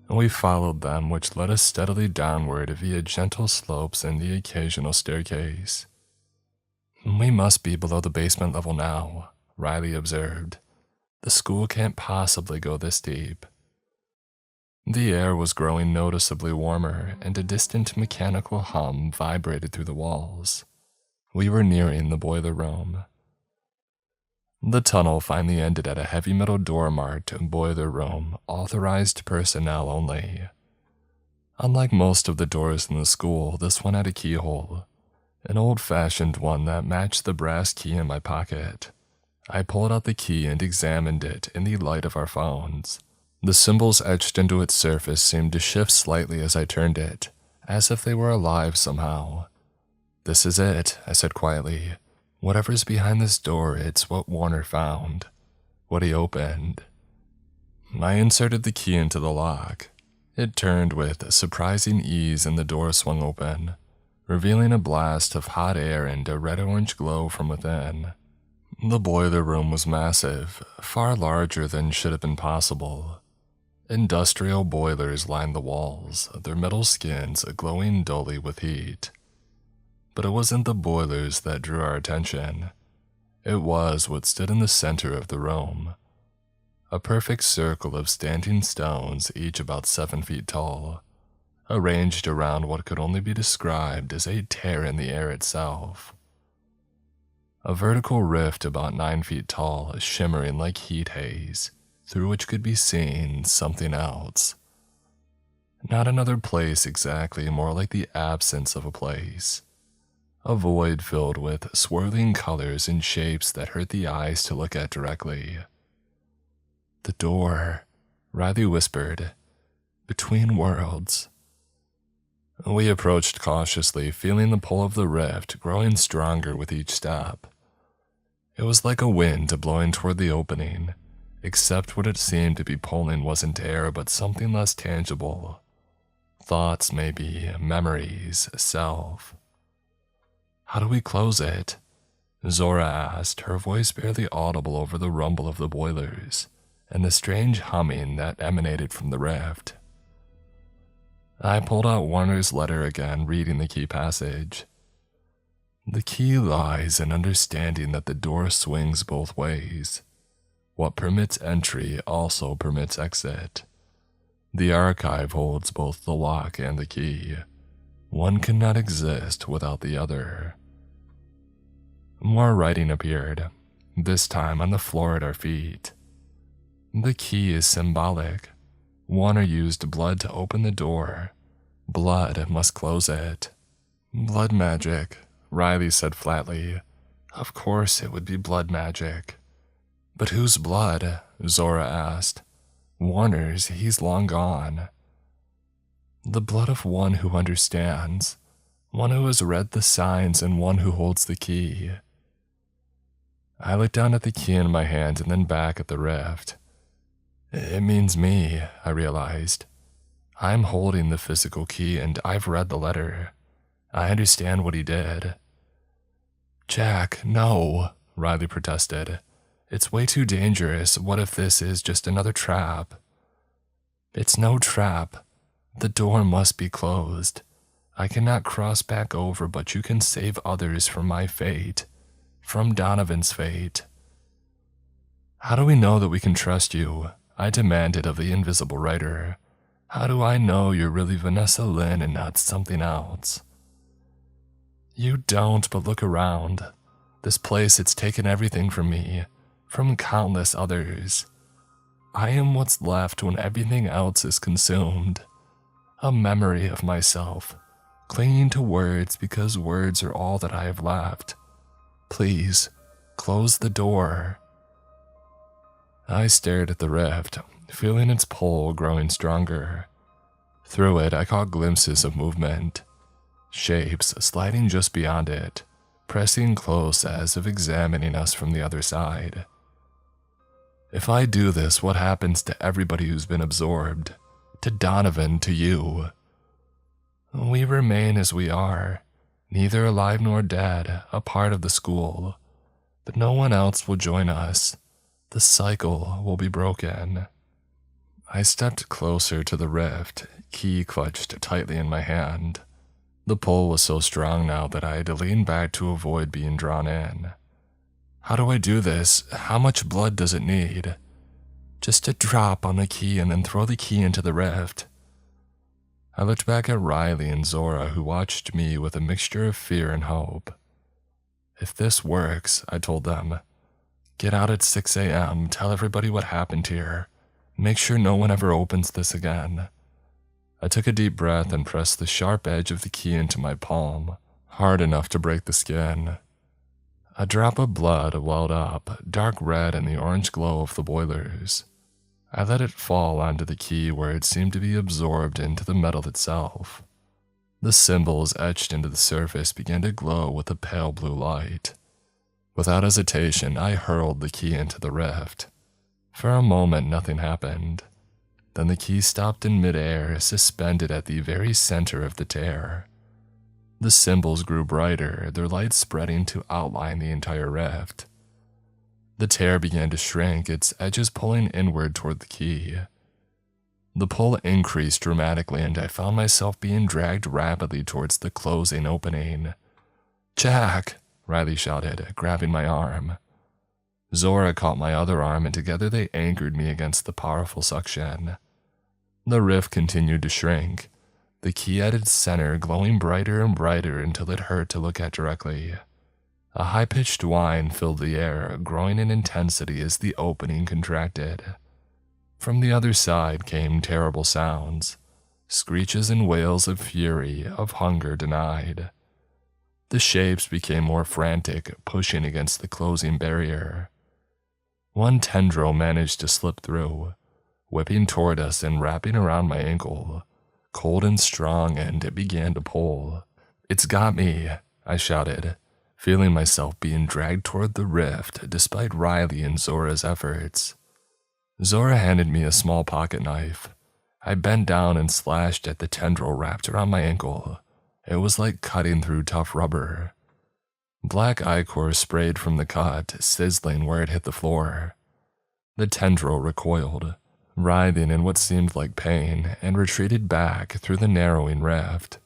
We followed them, which led us steadily downward via gentle slopes and the occasional staircase. "We must be below the basement level now," Riley observed. "The school can't possibly go this deep." The air was growing noticeably warmer, and a distant mechanical hum vibrated through the walls. We were nearing the boiler room. The tunnel finally ended at a heavy metal door marked "Boiler Room, Authorized Personnel Only." Unlike most of the doors in the school, this one had a keyhole, an old-fashioned one that matched the brass key in my pocket. I pulled out the key and examined it in the light of our phones. The symbols etched into its surface seemed to shift slightly as I turned it, as if they were alive somehow. "This is it," I said quietly. "Whatever's behind this door, it's what Warner found. What he opened." I inserted the key into the lock. It turned with surprising ease and the door swung open, revealing a blast of hot air and a red-orange glow from within. The boiler room was massive, far larger than should have been possible. Industrial boilers lined the walls, their metal skins glowing dully with heat. But it wasn't the boilers that drew our attention. It was what stood in the center of the room. A perfect circle of standing stones, each about 7 feet tall, arranged around what could only be described as a tear in the air itself. A vertical rift about 9 feet tall, shimmering like heat haze, through which could be seen something else. Not another place exactly, more like the absence of a place. A void filled with swirling colors and shapes that hurt the eyes to look at directly. "The door," Riley whispered. "Between worlds." We approached cautiously, feeling the pull of the rift growing stronger with each step. It was like a wind blowing toward the opening, except what it seemed to be pulling wasn't air but something less tangible. Thoughts, maybe, memories, self. "How do we close it?" Zora asked, her voice barely audible over the rumble of the boilers and the strange humming that emanated from the rift. I pulled out Warner's letter again, reading the key passage. "The key lies in understanding that the door swings both ways. What permits entry also permits exit. The archive holds both the lock and the key. One cannot exist without the other." More writing appeared, this time on the floor at our feet. The key is symbolic. Warner used blood to open the door. Blood must close it. Blood magic, Riley said flatly. Of course it would be blood magic. But whose blood? Zora asked. Warner's, he's long gone. The blood of one who understands, one who has read the signs and one who holds the key. I looked down at the key in my hand and then back at the rift. It means me, I realized. I'm holding the physical key and I've read the letter. I understand what he did. Jack, no, Riley protested. It's way too dangerous. What if this is just another trap? It's no trap. The door must be closed. I cannot cross back over, but you can save others from my fate. From Donovan's fate. How do we know that we can trust you? I demanded of the invisible writer. How do I know you're really Vanessa Lynn and not something else? You don't, but look around. This place, it's taken everything from me, from countless others. I am what's left when everything else is consumed. A memory of myself, clinging to words because words are all that I have left. Please, close the door. I stared at the rift, feeling its pull growing stronger. Through it, I caught glimpses of movement. Shapes sliding just beyond it, pressing close as if examining us from the other side. If I do this, what happens to everybody who's been absorbed? To Donovan, to you? We remain as we are, neither alive nor dead, a part of the school. But no one else will join us. The cycle will be broken. I stepped closer to the rift, key clutched tightly in my hand. The pull was so strong now that I had to lean back to avoid being drawn in. How do I do this? How much blood does it need? Just a drop on the key and then throw the key into the rift. I looked back at Riley and Zora, who watched me with a mixture of fear and hope. If this works, I told them, get out at 6 a.m., tell everybody what happened here. Make sure no one ever opens this again. I took a deep breath and pressed the sharp edge of the key into my palm, hard enough to break the skin. A drop of blood welled up, dark red in the orange glow of the boilers. I let it fall onto the key where it seemed to be absorbed into the metal itself. The symbols etched into the surface began to glow with a pale blue light. Without hesitation, I hurled the key into the rift. For a moment, nothing happened. Then the key stopped in midair, suspended at the very center of the tear. The symbols grew brighter, their light spreading to outline the entire rift. The tear began to shrink, its edges pulling inward toward the key. The pull increased dramatically, and I found myself being dragged rapidly towards the closing opening. Jack! Riley shouted, grabbing my arm. Zora caught my other arm, and together they anchored me against the powerful suction. The rift continued to shrink, the key at its center glowing brighter and brighter until it hurt to look at directly. A high-pitched whine filled the air, growing in intensity as the opening contracted. From the other side came terrible sounds, screeches and wails of fury, of hunger denied. The shapes became more frantic, pushing against the closing barrier. One tendril managed to slip through, whipping toward us and wrapping around my ankle, cold and strong, and it began to pull. It's got me, I shouted, feeling myself being dragged toward the rift despite Riley and Zora's efforts. Zora handed me a small pocket knife. I bent down and slashed at the tendril wrapped around my ankle. It was like cutting through tough rubber. Black ichor sprayed from the cut, sizzling where it hit the floor. The tendril recoiled, writhing in what seemed like pain, and retreated back through the narrowing rift.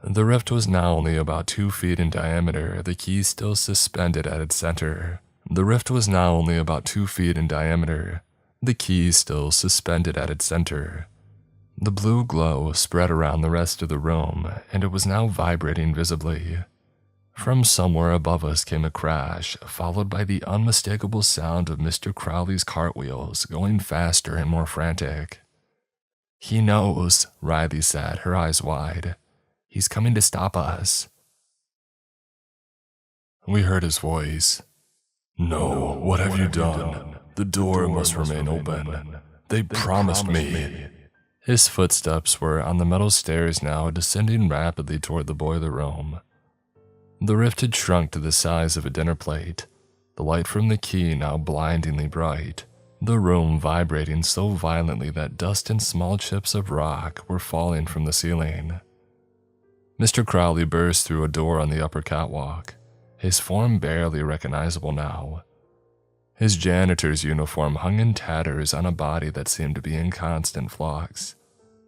The rift was now only about 2 feet in diameter, the key still suspended at its center. The rift was now only about 2 feet in diameter, the key still suspended at its center. The blue glow spread around the rest of the room, and it was now vibrating visibly. From somewhere above us came a crash, followed by the unmistakable sound of Mr. Crowley's cartwheels going faster and more frantic. "He knows," Riley said, her eyes wide. "He's coming to stop us." We heard his voice. "No, what have you done? The door must remain open. They promised me." His footsteps were on the metal stairs now, descending rapidly toward the boiler room. The rift had shrunk to the size of a dinner plate, the light from the key now blindingly bright, the room vibrating so violently that dust and small chips of rock were falling from the ceiling. Mr. Crowley burst through a door on the upper catwalk, his form barely recognizable now. His janitor's uniform hung in tatters on a body that seemed to be in constant flux,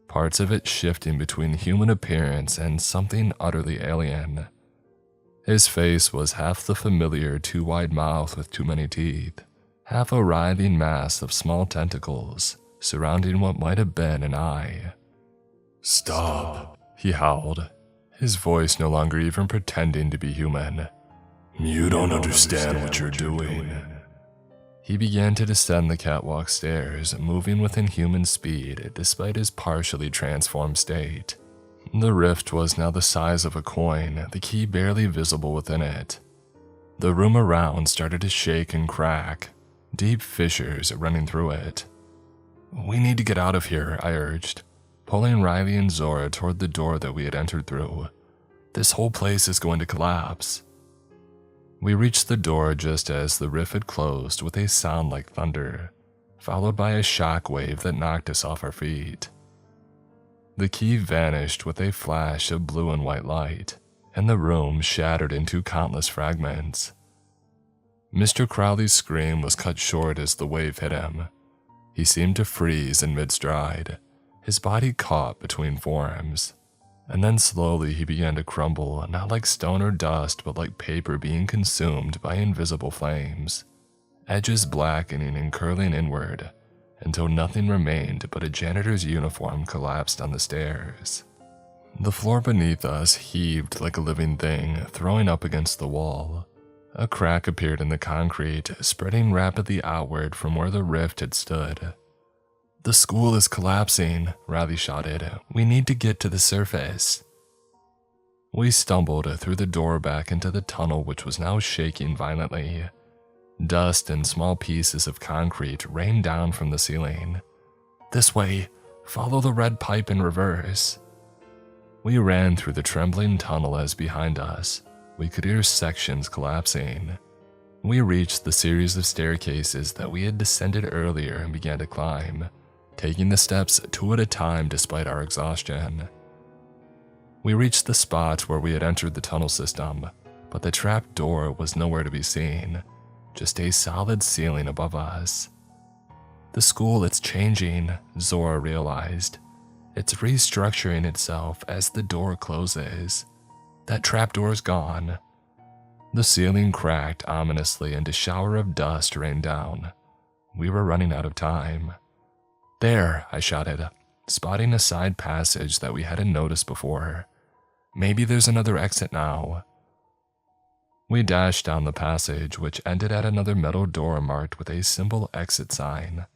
parts of it shifting between human appearance and something utterly alien. His face was half the familiar too-wide mouth with too many teeth, half a writhing mass of small tentacles surrounding what might have been an eye. "Stop," he howled, his voice no longer even pretending to be human. "You don't understand what you're doing." He began to descend the catwalk stairs, moving within human speed despite his partially transformed state. The rift was now the size of a coin, the key barely visible within it. The room around started to shake and crack, deep fissures running through it. "We need to get out of here," I urged, pulling Riley and Zora toward the door that we had entered through. "This whole place is going to collapse." We reached the door just as the rift had closed with a sound like thunder, followed by a shock wave that knocked us off our feet. The key vanished with a flash of blue and white light, and the room shattered into countless fragments. Mr. Crowley's scream was cut short as the wave hit him. He seemed to freeze in mid-stride, his body caught between forearms. And then slowly he began to crumble, not like stone or dust, but like paper being consumed by invisible flames, edges blackening and curling inward, until nothing remained but a janitor's uniform collapsed on the stairs. The floor beneath us heaved like a living thing, throwing up against the wall. A crack appeared in the concrete, spreading rapidly outward from where the rift had stood. "The school is collapsing," Riley shouted. "We need to get to the surface." We stumbled through the door back into the tunnel, which was now shaking violently. Dust and small pieces of concrete rained down from the ceiling. "This way, follow the red pipe in reverse." We ran through the trembling tunnel as behind us, we could hear sections collapsing. We reached the series of staircases that we had descended earlier and began to climb, taking the steps two at a time despite our exhaustion. We reached the spot where we had entered the tunnel system, but the trap door was nowhere to be seen, just a solid ceiling above us. "The school, it's changing," Zora realized. "It's restructuring itself as the door closes. That trapdoor's gone." The ceiling cracked ominously and a shower of dust rained down. We were running out of time. "There," I shouted, spotting a side passage that we hadn't noticed before. "Maybe there's another exit now." We dashed down the passage, which ended at another metal door marked with a simple exit sign.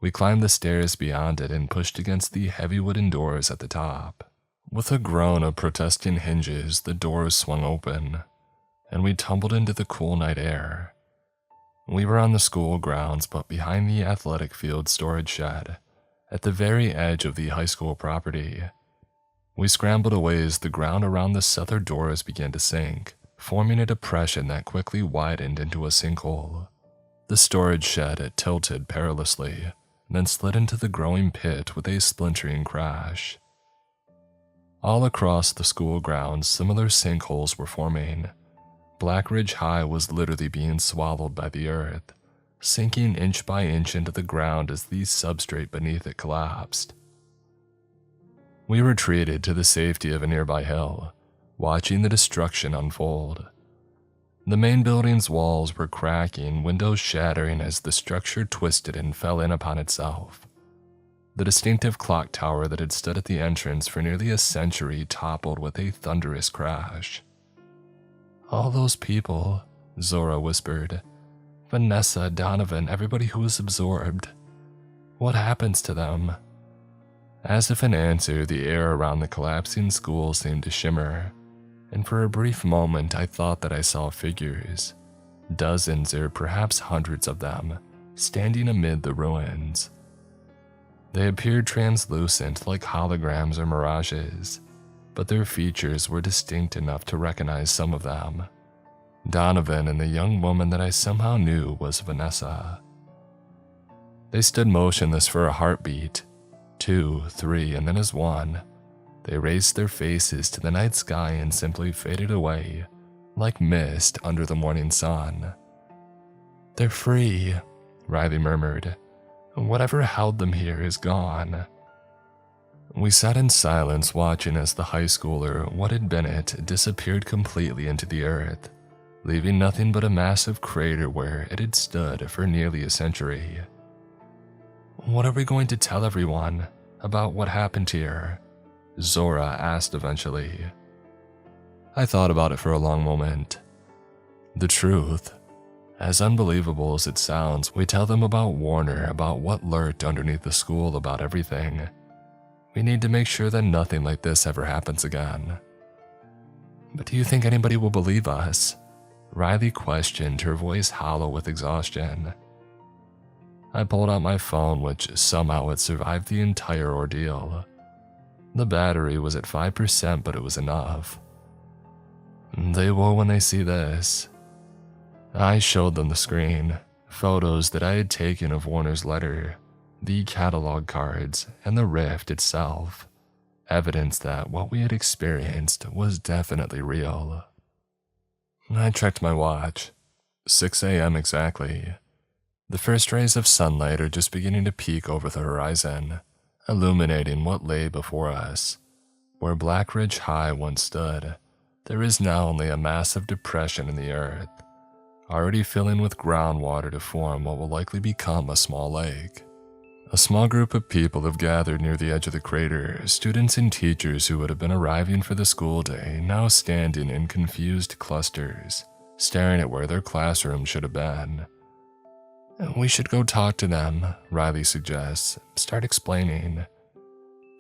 We climbed the stairs beyond it and pushed against the heavy wooden doors at the top. With a groan of protesting hinges, the doors swung open, and we tumbled into the cool night air. We were on the school grounds, but behind the athletic field storage shed, at the very edge of the high school property. We scrambled away as the ground around the southern doors began to sink, forming a depression that quickly widened into a sinkhole. The storage shed tilted perilously, then slid into the growing pit with a splintering crash. All across the school grounds, similar sinkholes were forming. Black Ridge High was literally being swallowed by the earth, sinking inch by inch into the ground as the substrate beneath it collapsed. We retreated to the safety of a nearby hill, watching the destruction unfold. The main building's walls were cracking, windows shattering as the structure twisted and fell in upon itself. The distinctive clock tower that had stood at the entrance for nearly a century toppled with a thunderous crash. All those people, Zora whispered. Vanessa, Donovan, everybody who was absorbed. What happens to them? As if in answer, the air around the collapsing school seemed to shimmer, and for a brief moment I thought that I saw figures, dozens or perhaps hundreds of them, standing amid the ruins. They appeared translucent like holograms or mirages, but their features were distinct enough to recognize some of them. Donovan and the young woman that I somehow knew was Vanessa. They stood motionless for a heartbeat, 2, 3, and then as one. They raised their faces to the night sky and simply faded away, like mist under the morning sun. They're free, Riley murmured. Whatever held them here is gone. We sat in silence watching as the high schooler, what had been it, disappeared completely into the earth, leaving nothing but a massive crater where it had stood for nearly a century. What are we going to tell everyone about what happened here? Zora asked eventually. I thought about it for a long moment. The truth. As unbelievable as it sounds, we tell them about Warner, about what lurked underneath the school, about everything. We need to make sure that nothing like this ever happens again. But do you think anybody will believe us? Riley questioned, her voice hollow with exhaustion. I pulled out my phone, which somehow had survived the entire ordeal. The battery was at 5%, but it was enough. They will when they see this. I showed them the screen, photos that I had taken of Warner's letter, the catalog cards, and the rift itself. Evidence that what we had experienced was definitely real. I checked my watch. 6 a.m. exactly. The first rays of sunlight are just beginning to peek over the horizon, illuminating what lay before us. Where Black Ridge High once stood, there is now only a massive depression in the earth, already filling with groundwater to form what will likely become a small lake. A small group of people have gathered near the edge of the crater, students and teachers who would have been arriving for the school day now standing in confused clusters, staring at where their classroom should have been. We should go talk to them, Riley suggests. Start explaining.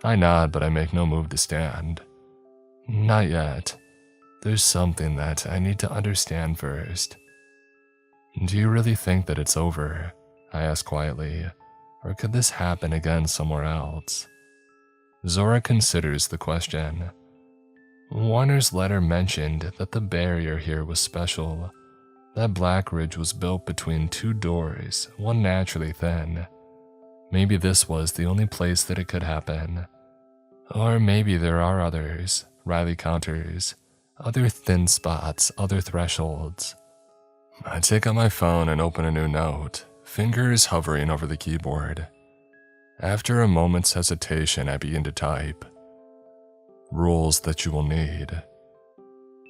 I nod, but I make no move to stand. Not yet. There's something that I need to understand first. Do you really think that it's over? I ask quietly. Or could this happen again somewhere else? Zora considers the question. Warner's letter mentioned that the barrier here was special, that Black Ridge was built between 2 doors, one naturally thin. Maybe this was the only place that it could happen. Or maybe there are others, Riley counters. Other thin spots, other thresholds. I take out my phone and open a new note, fingers hovering over the keyboard. After a moment's hesitation, I begin to type. Rules that you will need.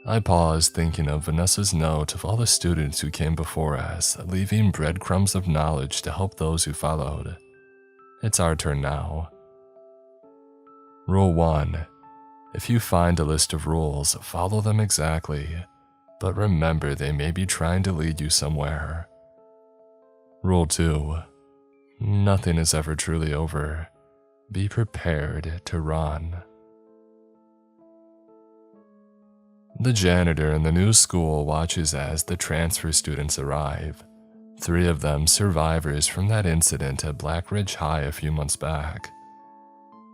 I pause, thinking of Vanessa's note of all the students who came before us, leaving breadcrumbs of knowledge to help those who followed. It's our turn now. Rule 1. If you find a list of rules, follow them exactly, but remember they may be trying to lead you somewhere. Rule 2. Nothing is ever truly over. Be prepared to run. The janitor in the new school watches as the transfer students arrive. 3 of them survivors from that incident at Black Ridge High a few months back.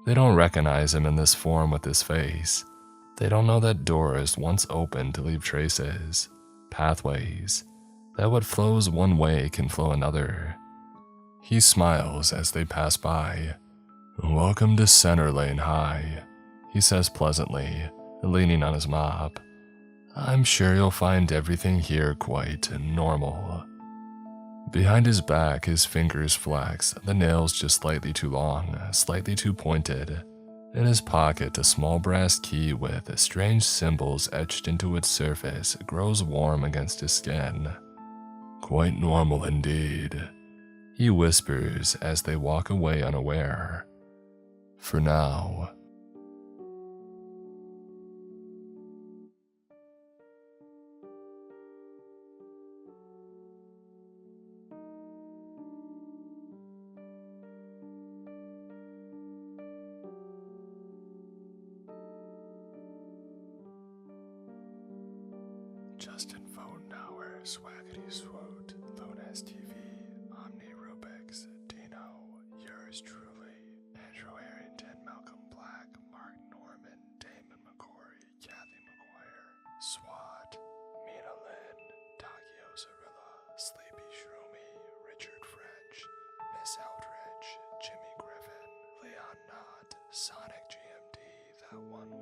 They don't recognize him in this form with his face. They don't know that doors once opened to leave traces, pathways, that what flows one way can flow another. He smiles as they pass by. Welcome to Center Lane High, he says pleasantly, leaning on his mop. I'm sure you'll find everything here quite normal. Behind his back, his fingers flex, the nails just slightly too long, slightly too pointed. In his pocket, a small brass key with strange symbols etched into its surface grows warm against his skin. Quite normal indeed, he whispers as they walk away unaware. For now. Swaggity Swoot, Lunas TV, Omni Rubix, Dino, yours truly, Andrew Harrington, Malcolm Black, Mark Norman, Damon McCory, Kathy McGuire, SWAT, Mina Lynn, Takio Zarilla, Sleepy Shroomy, Richard French, Miss Outridge, Jimmy Griffin, Leon Knott, Sonic GMD, That One